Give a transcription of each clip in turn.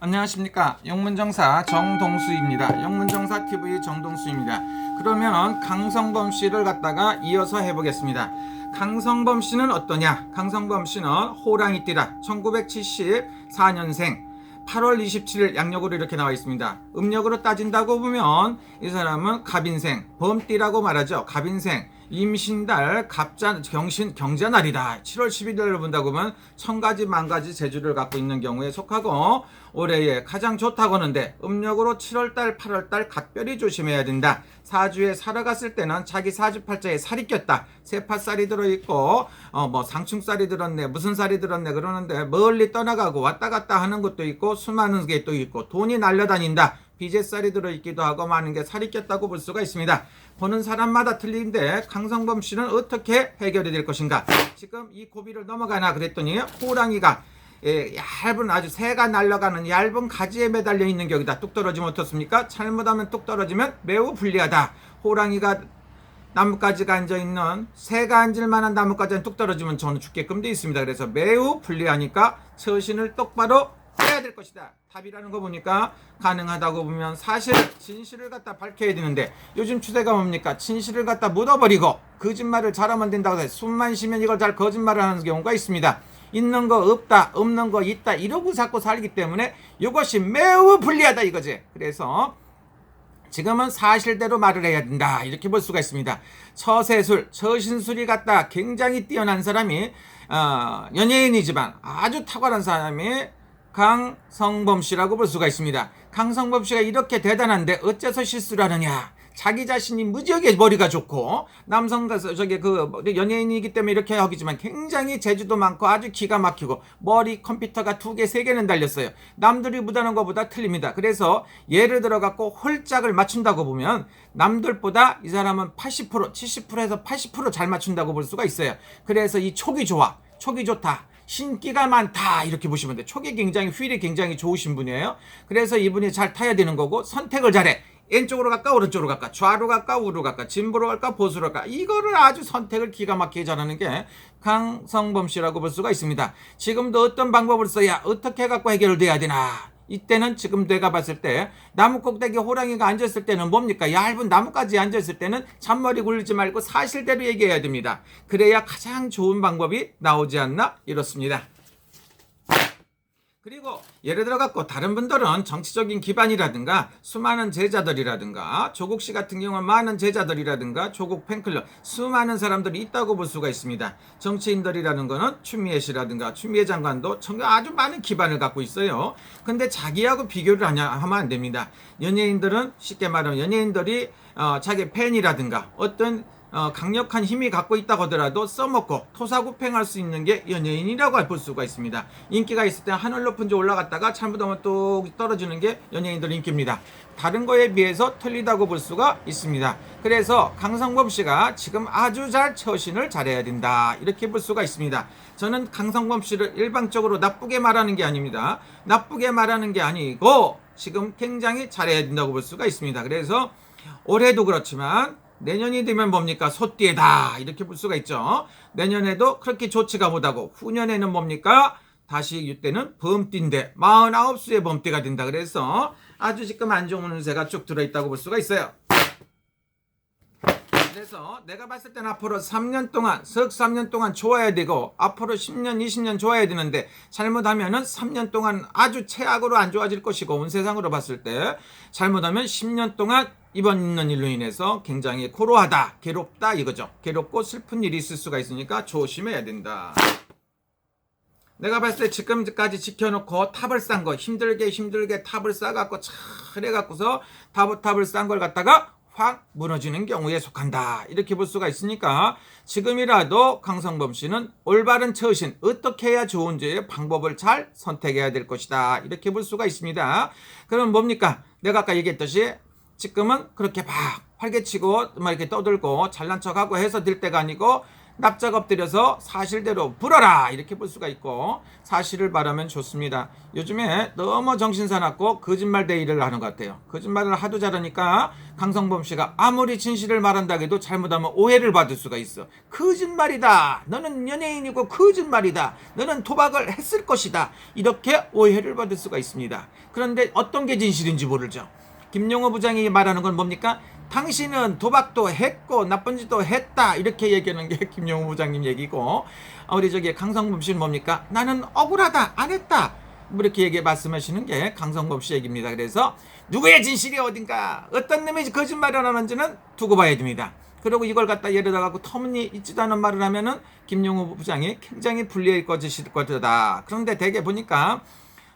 안녕하십니까. 영문정사 정동수입니다. 영문정사 TV 정동수입니다. 그러면 강성범 씨를 갖다가 이어서 해보겠습니다. 강성범 씨는 어떠냐? 강성범 씨는 호랑이띠다. 1974년생 8월 27일 양력으로 이렇게 나와 있습니다. 음력으로 따진다고 보면 이 사람은 갑인생, 범띠라고 말하죠. 갑인생, 임신달, 갑자, 경자날이다. 7월 11일을 본다고 보면 천가지 만가지 재주를 갖고 있는 경우에 속하고 올해에 가장 좋다고 하는데 음력으로 7월달 8월달 각별히 조심해야 된다. 사주에 살아갔을 때는 자기 사주팔자에 살이 꼈다. 세파살이 들어있고 상충살이 들었네, 무슨 살이 들었네 그러는데 멀리 떠나가고 왔다 갔다 하는 것도 있고 수많은 게 또 있고 돈이 날려다닌다. 비제살이 들어있기도 하고 많은 게 살이 꼈다고 볼 수가 있습니다. 보는 사람마다 틀린데 강성범 씨는 어떻게 해결이 될 것인가? 지금 이 고비를 넘어가나 그랬더니 호랑이가 얇은 아주 새가 날아가는 얇은 가지에 매달려 있는 격이다. 뚝 떨어지면 어떻습니까? 잘못하면 뚝 떨어지면 매우 불리하다. 호랑이가 나뭇가지가 앉아있는 새가 앉을 만한 나뭇가지는 뚝 떨어지면 저는 죽게끔 되어 있습니다. 그래서 매우 불리하니까 처신을 똑바로 해야 될 것이다. 답이라는 거 보니까 가능하다고 보면 사실 진실을 갖다 밝혀야 되는데 요즘 추세가 뭡니까? 진실을 갖다 묻어버리고 거짓말을 잘하면 된다고 해서 숨만 쉬면 이걸 잘 거짓말을 하는 경우가 있습니다. 있는 거 없다, 없는 거 있다 이러고 자꾸 살기 때문에 이것이 매우 불리하다 이거지. 그래서 지금은 사실대로 말을 해야 된다 이렇게 볼 수가 있습니다. 처세술, 처신술이 갖다 굉장히 뛰어난 사람이 연예인이지만 아주 탁월한 사람이 강성범 씨라고 볼 수가 있습니다. 강성범 씨가 이렇게 대단한데 어째서 실수를 하느냐? 자기 자신이 무지하게 머리가 좋고 연예인이기 때문에 이렇게 하기지만 굉장히 재주도 많고 아주 기가 막히고 머리 컴퓨터가 2개, 3개는 달렸어요. 남들이 못하는 것보다 틀립니다. 그래서 예를 들어 갖고 홀짝을 맞춘다고 보면 남들보다 이 사람은 80%, 70%에서 80% 잘 맞춘다고 볼 수가 있어요. 그래서 이 촉이 좋아. 촉이 좋다. 신기가 많다 이렇게 보시면 돼요. 촉이 굉장히 휠이 굉장히 좋으신 분이에요. 그래서 이분이 잘 타야 되는 거고 선택을 잘해. 왼쪽으로 갈까 오른쪽으로 갈까 좌로 갈까 우로 갈까 진보로 갈까 보수로 갈까 이거를 아주 선택을 기가 막히게 잘하는 게 강성범 씨라고 볼 수가 있습니다. 지금도 어떤 방법을 써야 어떻게 갖고 해결돼야 되나 이때는 지금 내가 봤을 때 나무 꼭대기 호랑이가 앉았을 때는 뭡니까? 얇은 나뭇가지에 앉았을 때는 잔머리 굴리지 말고 사실대로 얘기해야 됩니다. 그래야 가장 좋은 방법이 나오지 않나 이렇습니다. 그리고 예를 들어 갖고 다른 분들은 정치적인 기반이라든가 수많은 제자들이라든가 조국 씨 같은 경우는 많은 제자들이라든가 조국 팬클럽 수많은 사람들이 있다고 볼 수가 있습니다. 정치인들이라는 거는 추미애 씨라든가 추미애 장관도 아주 많은 기반을 갖고 있어요. 근데 자기하고 비교를 하면 안 됩니다. 연예인들은 쉽게 말하면 연예인들이 자기 팬이라든가 어떤 강력한 힘이 갖고 있다고 하더라도 써먹고 토사구팽할 수 있는 게 연예인이라고 볼 수가 있습니다. 인기가 있을 때 하늘 높은 데 올라갔다가 잘못하면 또 떨어지는 게 연예인들 인기입니다. 다른 거에 비해서 틀리다고 볼 수가 있습니다. 그래서 강성범 씨가 지금 아주 잘 처신을 잘해야 된다 이렇게 볼 수가 있습니다. 저는 강성범 씨를 일방적으로 나쁘게 말하는 게 아닙니다. 나쁘게 말하는 게 아니고 지금 굉장히 잘해야 된다고 볼 수가 있습니다. 그래서 올해도 그렇지만 내년이 되면 뭡니까? 소띠에다 이렇게 볼 수가 있죠. 내년에도 그렇게 좋지가 못하고 후년에는 뭡니까? 다시 이때는 범띠인데 49수의 범띠가 된다. 그래서 아주 지금 안 좋은 운세가 쭉 들어있다고 볼 수가 있어요. 그래서 내가 봤을 땐 앞으로 3년 동안 석 3년 동안 좋아야 되고 앞으로 10년 20년 좋아야 되는데 잘못하면은 3년 동안 아주 최악으로 안 좋아질 것이고 운세상으로 봤을 때 잘못하면 10년 동안 이번 있는 일로 인해서 굉장히 고루하다 괴롭다 이거죠. 괴롭고 슬픈 일이 있을 수가 있으니까 조심해야 된다. 내가 봤을 때 지금까지 지켜놓고 탑을 싼 거 힘들게 탑을 싸갖고 잘해갖고서 탑을 싼 걸 갖다가 확 무너지는 경우에 속한다 이렇게 볼 수가 있으니까 지금이라도 강성범 씨는 올바른 처신 어떻게 해야 좋은지의 방법을 잘 선택해야 될 것이다 이렇게 볼 수가 있습니다. 그럼 뭡니까? 내가 아까 얘기했듯이 지금은 그렇게 막 활개치고 막 이렇게 떠들고 잘난 척하고 해서 될 때가 아니고 납작 엎드려서 사실대로 불어라 이렇게 볼 수가 있고, 사실을 말하면 좋습니다. 요즘에 너무 정신사납고 거짓말 대의를 하는 것 같아요. 거짓말을 하도 잘하니까 강성범 씨가 아무리 진실을 말한다 해도 잘못하면 오해를 받을 수가 있어. 거짓말이다, 너는 연예인이고 거짓말이다, 너는 도박을 했을 것이다, 이렇게 오해를 받을 수가 있습니다. 그런데 어떤 게 진실인지 모르죠. 김용호 부장이 말하는 건 뭡니까? 당신은 도박도 했고 나쁜 짓도 했다, 이렇게 얘기하는 게 김용호 부장님 얘기고, 우리 저기 강성범 씨는 뭡니까? 나는 억울하다, 안 했다, 뭐 이렇게 얘기 말씀하시는 게 강성범 씨 얘기입니다. 그래서 누구의 진실이 어딘가, 어떤 놈이 거짓말을 하는지는 두고 봐야 됩니다. 그리고 이걸 갖다 예를 들어 터무니 있지도 않은 말을 하면은 김용호 부장이 굉장히 불리할 거다. 그런데 대개 보니까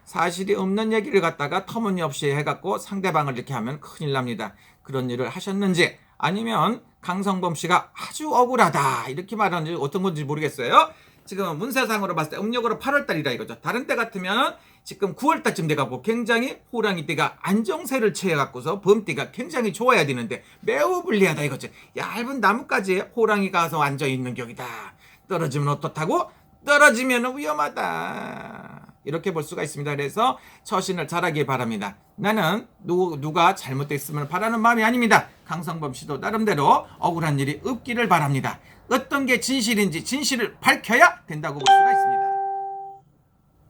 사실이 없는 얘기를 갖다가 터무니없이 해갖고 상대방을 이렇게 하면 큰일 납니다. 그런 일을 하셨는지, 아니면 강성범 씨가 아주 억울하다 이렇게 말하는지 어떤 건지 모르겠어요. 지금 문세상으로 봤을 때 음력으로 8월달이라 이거죠. 다른 때 같으면 지금 9월달쯤 돼가고 굉장히 호랑이띠가 안정세를 취해갖고서 범띠가 굉장히 좋아야 되는데 매우 불리하다 이거죠. 얇은 나뭇가지에 호랑이가 가서 앉아있는 격이다. 떨어지면 어떻다고? 떨어지면 위험하다, 이렇게 볼 수가 있습니다. 그래서 처신을 잘하길 바랍니다. 나는 누가 잘못됐음을 바라는 마음이 아닙니다. 강성범 씨도 나름대로 억울한 일이 없기를 바랍니다. 어떤 게 진실인지 진실을 밝혀야 된다고 볼 수가 있습니다.